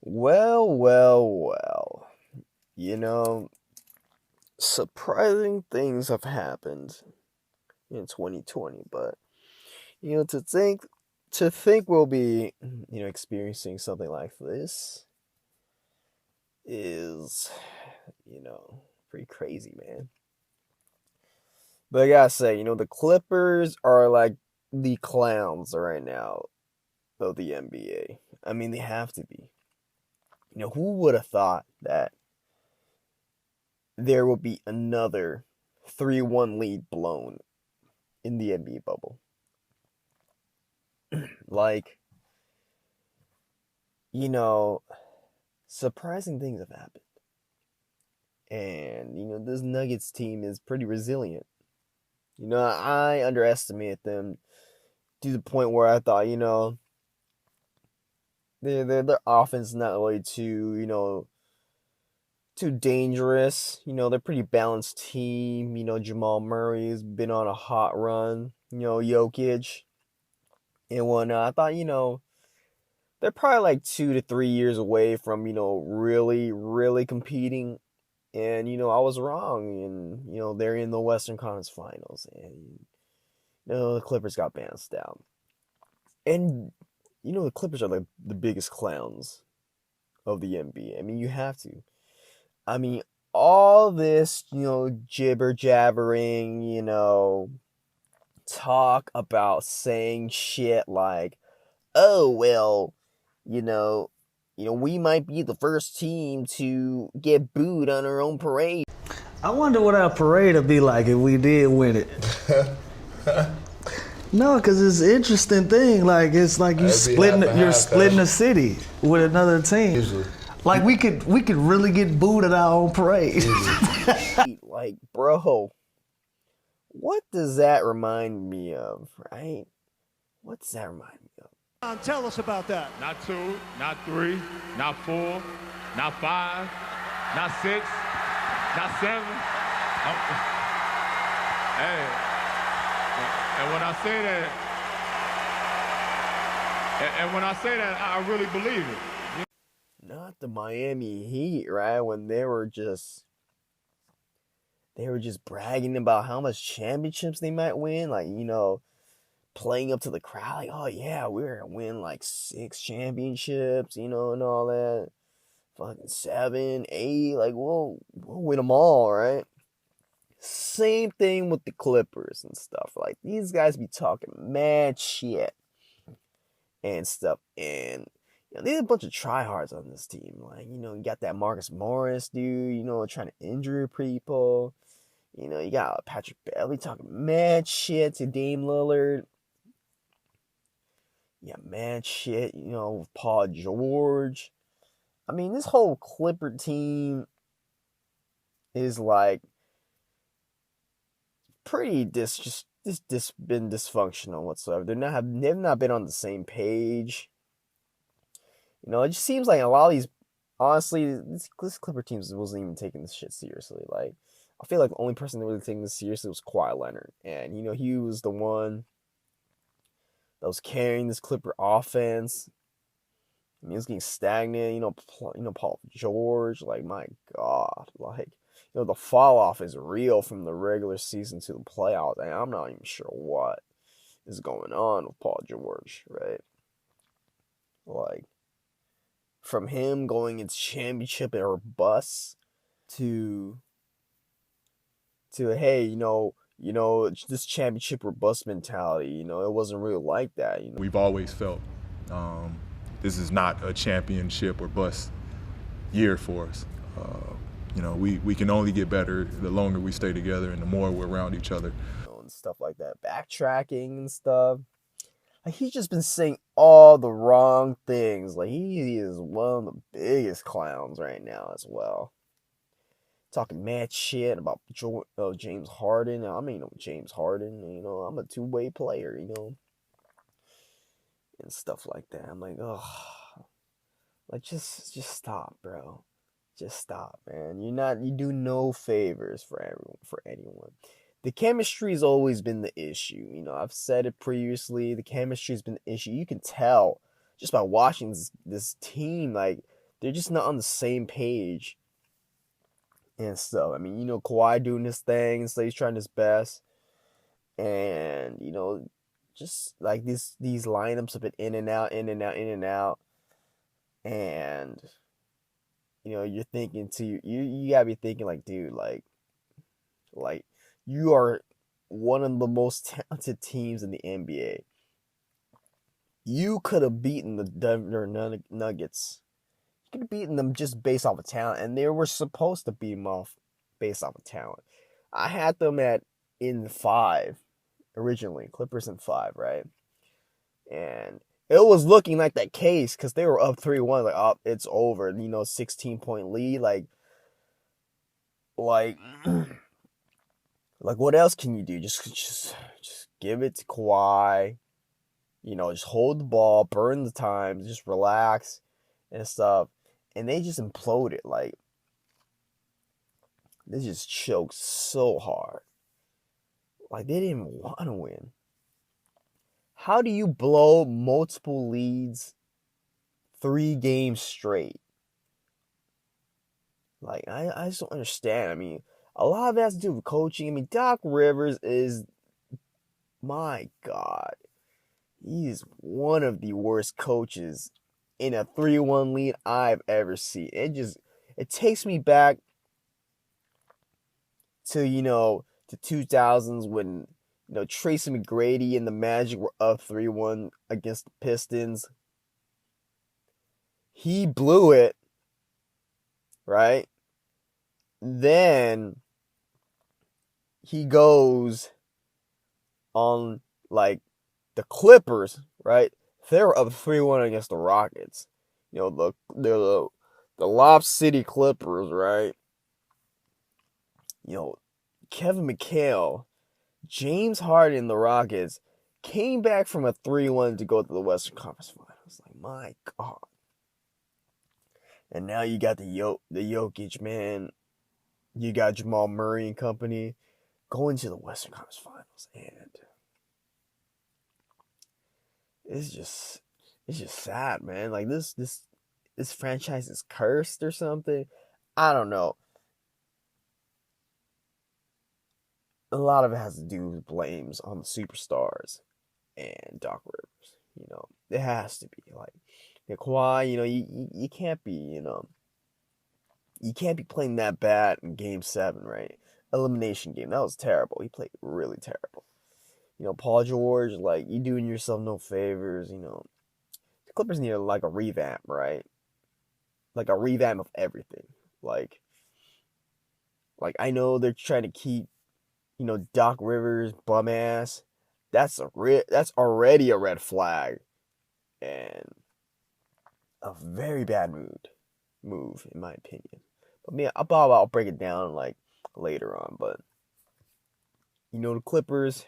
Well. You know, surprising things have happened in 2020, but to think we'll be, experiencing something like this is, pretty crazy, man. But I gotta say, the Clippers are like the clowns right now of the NBA. I mean, they have to be. Who would have thought that there would be another 3-1 lead blown in the NBA bubble? Like, you know, surprising things have happened. And, this Nuggets team is pretty resilient. I underestimated them to the point where I thought, their offense is not really too dangerous. They're a pretty balanced team. Jamal Murray's been on a hot run. Jokic and whatnot. I thought, they're probably like 2 to 3 years away from, really, really competing. And, I was wrong. And, they're in the Western Conference Finals. And, the Clippers got bounced out. And, the Clippers are like the biggest clowns of the NBA. I mean, you have to. I mean, all this, jibber jabbering, talk about saying shit like, oh, well, we might be the first team to get booed on our own parade. I wonder what our parade would be like if we did win it. No, because it's an interesting thing. Like, it's like you're splitting the city with another team. Usually. Like, we could really get booed at our own parade. Like, bro, what does that remind me of, right? What does that remind me of? Tell us about that. Not 2, not 3, not 4, not 5, not 6, not 7. Hey, and when I say that, I really believe it. Not the Miami Heat, right? When they were just bragging about how much championships they might win, like, playing up to the crowd, like, oh yeah, we're gonna win like 6 championships, and all that. Fucking 7, 8, like we'll win them all, right? Same thing with the Clippers and stuff. Like, these guys be talking mad shit and stuff, and there's a bunch of tryhards on this team. Like, you got that Marcus Morris dude, trying to injure people. You got Patrick Beverley talking mad shit to Dame Lillard. Yeah, mad shit, with Paul George. I mean, this whole Clipper team is like pretty been dysfunctional whatsoever. They've not been on the same page. It just seems like a lot of these, honestly, this Clipper team wasn't even taking this shit seriously. Like, I feel like the only person that really taking this seriously was Kawhi Leonard, and he was the one that was carrying this Clipper offense. I mean, it was getting stagnant. Paul George, like, my God, like, the fall off is real from the regular season to the playoffs, and I'm not even sure what is going on with Paul George, right? Like, from him going into championship or bust to hey, this championship or bust mentality, it wasn't really like that. We've always felt this is not a championship or bust year for us. We can only get better the longer we stay together and the more we're around each other. And stuff like that, backtracking and stuff. Like, he's just been saying all the wrong things. Like, he is one of the biggest clowns right now as well. Talking mad shit about James Harden. I mean, James Harden, I'm a two-way player, and stuff like that. I'm like, oh, like, just stop, bro. Just stop, man. You do no favors for anyone. The chemistry's always been the issue. I've said it previously. The chemistry's been the issue. You can tell just by watching this team. Like, they're just not on the same page and stuff. I mean, Kawhi doing his thing, so he's trying his best, and just like these lineups have been in and out, in and out, in and out, and you're thinking you gotta be thinking like, dude, like you are one of the most talented teams in the NBA. You could have beaten the Denver Nuggets. You could have beaten them just based off of talent, and they were supposed to beat them off based off of talent. I had them in 5 originally, Clippers in 5, right? And it was looking like that case because they were up 3-1, like, oh, it's over. 16-point lead, like like what else can you do? Just give it to Kawhi. Just hold the ball, burn the time, just relax and stuff. And they just imploded. Like, they just choked so hard. Like, they didn't even want to win. How do you blow multiple leads 3 games straight? Like, I just don't understand. I mean, a lot of it has to do with coaching. I mean, Doc Rivers is, my God, he's one of the worst coaches in a 3-1 lead I've ever seen. It takes me back to, the 2000s when, Tracy McGrady and the Magic were up 3-1 against the Pistons. He blew it, right? Then he goes on, like, the Clippers, right? They were up 3-1 against the Rockets. The Lob City Clippers, right? Kevin McHale, James Harden, the Rockets came back from a 3-1 to go to the Western Conference Finals. Like, my God. And now you got the Jokic, man. You got Jamal Murray and company going to the Western Conference Finals, and it's just sad, man. Like, this franchise is cursed or something. I don't know. A lot of it has to do with blames on the superstars and Doc Rivers. It has to be like Kawhi. You can't be you can't be playing that bad in Game 7, right? Elimination game, that was terrible. He played really terrible. Paul George, like, you doing yourself no favors. The Clippers need like a revamp, right? Like a revamp of everything. Like I know they're trying to keep Doc Rivers bum ass. That's already a red flag, and a very bad move in my opinion. But man, I'll break it down like later on. But the Clippers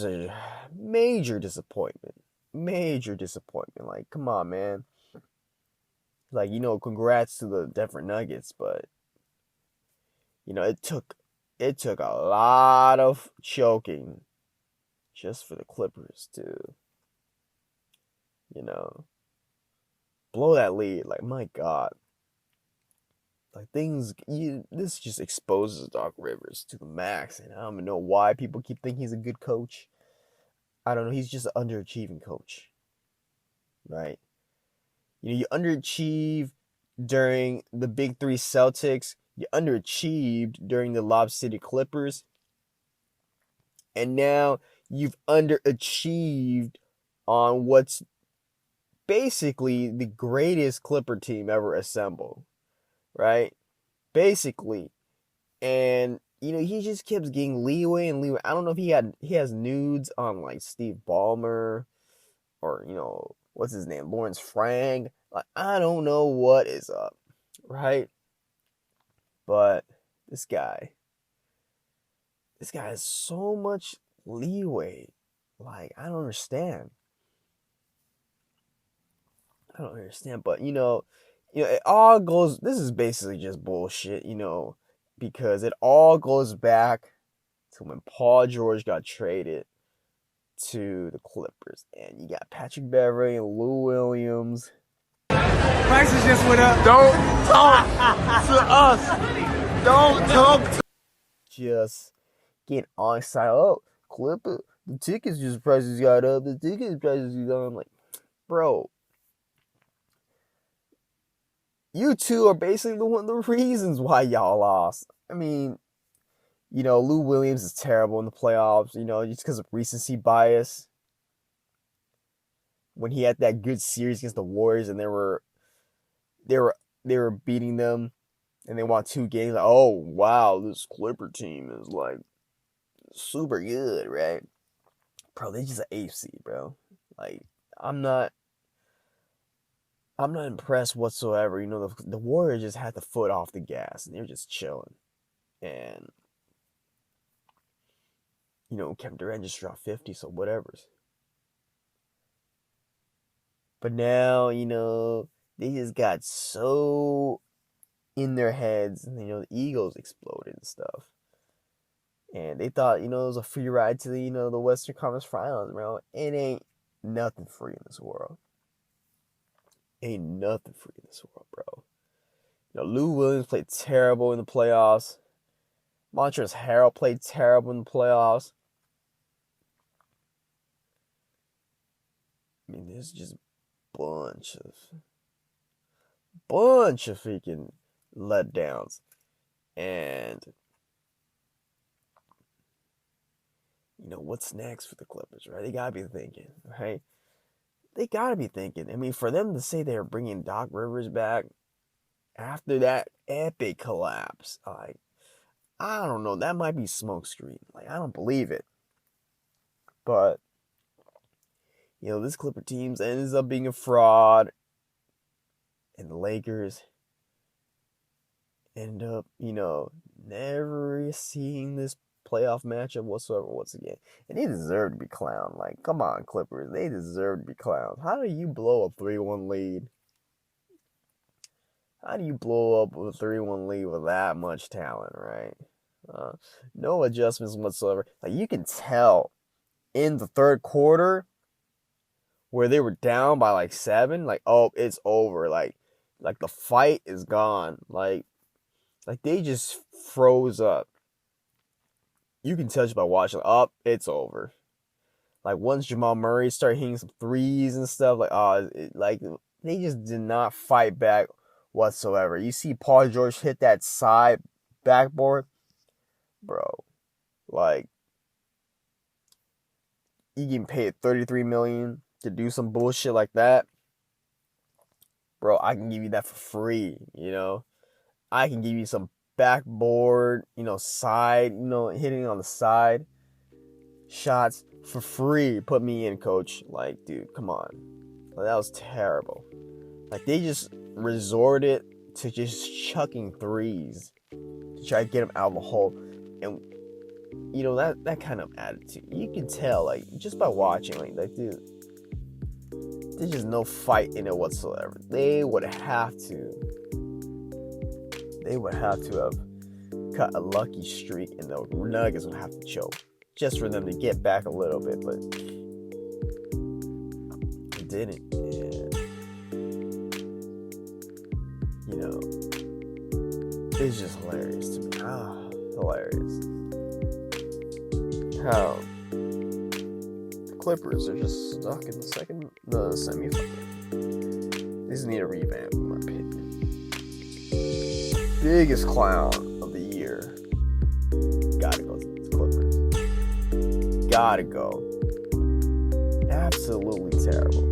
are major disappointment. Major disappointment. Like, come on, man. Like, congrats to the Denver Nuggets, but it took a lot of choking just for the Clippers to, blow that lead. Like, my God. Like, this just exposes Doc Rivers to the max, and I don't even know why people keep thinking he's a good coach. I don't know. He's just an underachieving coach, right? You underachieve during the Big 3 Celtics. You underachieved during the Lob City Clippers. And now you've underachieved on what's basically the greatest Clipper team ever assembled, right? Basically. And he just keeps getting leeway and leeway. I don't know if he has nudes on like Steve Ballmer or what's his name, Lawrence Frank. Like, I don't know what is up, right? But this guy has so much leeway. Like, I don't understand. But it all goes. This is basically just bullshit, because it all goes back to when Paul George got traded to the Clippers. And you got Patrick Beverley and Lou Williams. Prices just went up. Don't talk to us. Don't talk to Just getting on side. Oh, Clipper, the tickets just prices got up. The tickets prices got up. I'm like, bro, you two are basically one of the reasons why y'all lost. I mean, Lou Williams is terrible in the playoffs, just because of recency bias. When he had that good series against the Warriors and they were beating them and they won 2 games, like, oh wow, this Clipper team is like super good, right? Bro, they just an AFC, bro. Like, I'm not impressed whatsoever. The Warriors just had the foot off the gas and they were just chilling. And Kevin Durant just dropped 50, so whatever's. But now, they just got so in their heads, and the egos exploded and stuff. And they thought, it was a free ride to the Western Conference Finals, bro. It ain't nothing free in this world. Ain't nothing free in this world, bro. Lou Williams played terrible in the playoffs. Montrezl Harrell played terrible in the playoffs. I mean, there's just bunch of freaking letdowns. And what's next for the Clippers, right? They gotta be thinking, right? They gotta be thinking. I mean, for them to say they're bringing Doc Rivers back after that epic collapse, like, I don't know, that might be smokescreen. Like, I don't believe it. But this Clipper team ends up being a fraud. And the Lakers end up, never seeing this playoff matchup whatsoever once again. And they deserve to be clowned. Like, come on, Clippers. They deserve to be clowned. How do you blow a 3-1 lead? How do you blow up a 3-1 lead with that much talent, right? No adjustments whatsoever. Like, you can tell in the third quarter where they were down by like 7, like, oh, it's over. Like the fight is gone. Like they just froze up. You can tell just by watching, it's over. Like, once Jamal Murray started hitting some threes and stuff, like, they just did not fight back whatsoever. You see Paul George hit that side backboard, bro. Like, you getting paid $33 million to do some bullshit like that, bro. I can give you that for free. I can give you some backboard, side, hitting on the side shots for free. Put me in, coach. Like, dude, come on. Like, that was terrible. Like, they just resorted to just chucking threes to try to get them out of the hole. And that kind of attitude, you can tell, like, just by watching, like, dude, there's just no fight in it whatsoever. They would have to have cut a lucky streak, and the Nuggets would have to choke just for them to get back a little bit, but it didn't. And it's just hilarious to me. Hilarious. How the Clippers are just stuck in the semifinal. These need a revamp, in my opinion. Biggest clown of the year. Gotta go to the Clippers. Gotta go. Absolutely terrible.